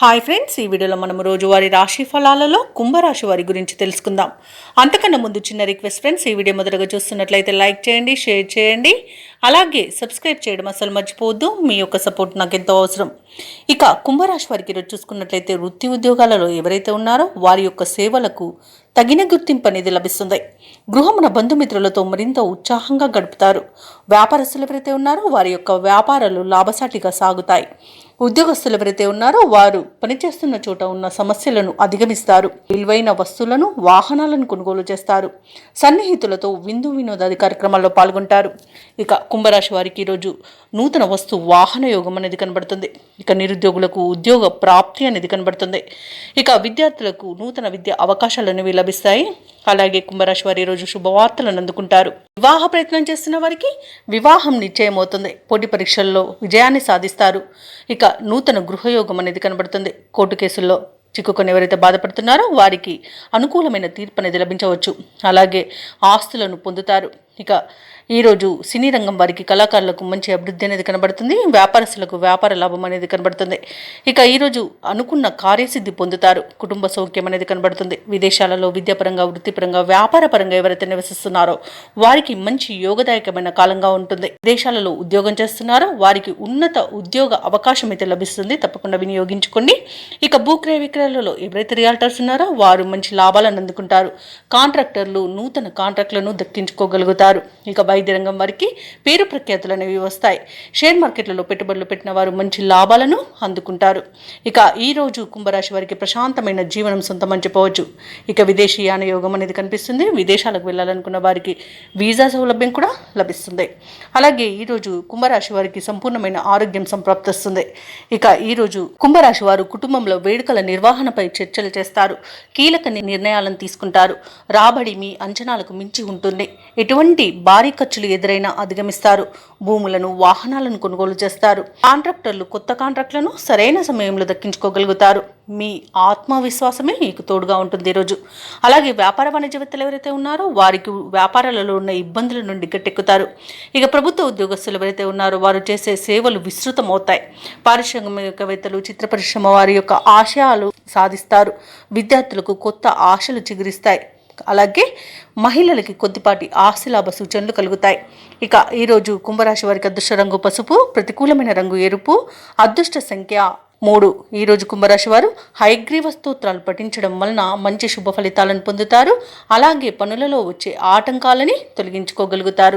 Hi friends, ఈ వీడియోలో మనం రోజువారీ రాశి ఫలాలలో కుంభరాశి వారి గురించి తెలుసుకుందాం. అంతకన్నా ముందు చిన్న రిక్వెస్ట్ ఫ్రెండ్స్, ఈ వీడియో మొదటగా చూస్తున్నట్లయితే లైక్ చేయండి, షేర్ చేయండి, అలాగే సబ్స్క్రైబ్ చేయడం అసలు మర్చిపోవద్దు. మీ యొక్క సపోర్ట్ నాకు ఎంతో అవసరం. ఇక కుంభరాశి వారికి ఈరోజు చూసుకున్నట్లయితే వృత్తి ఉద్యోగాలలో ఎవరైతే ఉన్నారో వారి యొక్క సేవలకు తగిన గుర్తింపు అనేది లభిస్తుంది. గృహమున బంధుమిత్రులతో మరింత ఉత్సాహంగా గడుపుతారు. వ్యాపారస్తులు ఎవరైతే ఉన్నారో వారి యొక్క వ్యాపారాలు లాభసాటిగా సాగుతాయి. ఉద్యోగస్తులు ఎవరైతే ఉన్నారో వారు పనిచేస్తున్న చోట ఉన్న సమస్యలను అధిగమిస్తారు. విలువైన వస్తువులను, వాహనాలను కొనుగోలు చేస్తారు. సన్నిహితులతో విందు వినోదాది కార్యక్రమాల్లో పాల్గొంటారు. ఇక కుంభరాశి వారికి ఈరోజు నూతన వస్తు వాహన యోగం అనేది కనబడుతుంది. ఇక నిరుద్యోగులకు ఉద్యోగ ప్రాప్తి అనేది కనబడుతుంది. ఇక విద్యార్థులకు నూతన విద్య అవకాశాలు అనేవి లభిస్తాయి. అలాగే కుంభరాశి వారి ఈరోజు శుభవార్తలను అందుకుంటారు. వివాహ ప్రయత్నం చేస్తున్న వారికి వివాహం నిశ్చయమవుతుంది. పోటీ పరీక్షల్లో విజయాన్ని సాధిస్తారు. ఇక నూతన గృహయోగం అనేది కనబడుతుంది. కోర్టు కేసుల్లో చిక్కుకొని ఎవరైతే బాధపడుతున్నారో వారికి అనుకూలమైన తీర్పు అనేది లభించవచ్చు. అలాగే ఆస్తులను పొందుతారు. ఇక ఈరోజు సినీ రంగం వారికి, కళాకారులకు మంచి అభివృద్ధి అనేది కనబడుతుంది. వ్యాపారస్తులకు వ్యాపార లాభం అనేది కనబడుతుంది. ఇక ఈరోజు అనుకున్న కార్యసిద్ధి పొందుతారు. కుటుంబ సౌఖ్యం అనేది కనబడుతుంది. విదేశాలలో విద్యాపరంగా, వృత్తిపరంగా, వ్యాపారపరంగా ఎవరైతే నివసిస్తున్నారో వారికి మంచి యోగదాయకమైన కాలంగా ఉంటుంది. విదేశాలలో ఉద్యోగం చేస్తున్నారో వారికి ఉన్నత ఉద్యోగ అవకాశం అయితే లభిస్తుంది. తప్పకుండా వినియోగించుకోండి. ఇక భూక్రయ విక్రయాలలో ఎవరైతే రియాల్టర్స్ ఉన్నారో వారు మంచి లాభాలను అందుకుంటారు. కాంట్రాక్టర్లు నూతన కాంట్రాక్టులను దక్కించుకోగలుగుతారు. ఇక వైద్య రంగం వారికి పేరు ప్రఖ్యాతులు అనేవి వస్తాయి. షేర్ మార్కెట్లలో పెట్టుబడులు పెట్టిన వారు మంచి లాభాలను అందుకుంటారు. ఇక ఈ రోజు కుంభరాశి వారికి ప్రశాంతమైన జీవనం సొంతమని చెప్పవచ్చు. ఇక విదేశీ యాన యోగం అనేది కనిపిస్తుంది. విదేశాలకు వెళ్ళాలనుకున్న వారికి వీసా సౌలభ్యం కూడా లభిస్తుంది. అలాగే ఈరోజు కుంభరాశి వారికి సంపూర్ణమైన ఆరోగ్యం సంప్రాప్తిస్తుంది. ఇక ఈరోజు కుంభరాశి వారు కుటుంబంలో వేడుకల నిర్వహణపై చర్చలు చేస్తారు. కీలక నిర్ణయాలను తీసుకుంటారు. రాబడి మీ అంచనాలకు మించి ఉంటుంది. ఎటువంటి భారీ ఖర్చులు ఎదురైనా అధిగమిస్తారు. భూములను, వాహనాలను కొనుగోలు చేస్తారు. కాంట్రాక్టర్లు కొత్త కాంట్రాక్టులను సరైన సమయంలో దక్కించుకోగలుగుతారు. మీ ఆత్మవిశ్వాసమే మీకు తోడుగా ఉంటుంది ఈరోజు. అలాగే వ్యాపార వాణిజ్యవేత్తలు ఎవరైతే ఉన్నారో వారికి వ్యాపారాలలో ఉన్న ఇబ్బందుల నుండి గట్టెక్కుతారు. ఇక ప్రభుత్వ ఉద్యోగస్తులు ఎవరైతే ఉన్నారో వారు చేసే సేవలు విస్తృతమవుతాయి. పారిశ్రామికవేత్తలు, చిత్ర పరిశ్రమ వారి యొక్క ఆశయాలు సాధిస్తారు. విద్యార్థులకు కొత్త ఆశలు చిగురిస్తాయి. అలాగే మహిళలకి కొద్దిపాటి ఆస్తిలాభ సూచనలు కలుగుతాయి. ఇక ఈరోజు కుంభరాశి వారికి అదృష్ట రంగు పసుపు, ప్రతికూలమైన రంగు ఎరుపు, అదృష్ట సంఖ్య 3. ఈరోజు కుంభరాశి వారు హయగ్రీవ స్తోత్రాలు పఠించడం వలన మంచి శుభ ఫలితాలను పొందుతారు. అలాగే పనులలో వచ్చే ఆటంకాలని తొలగించుకోగలుగుతారు.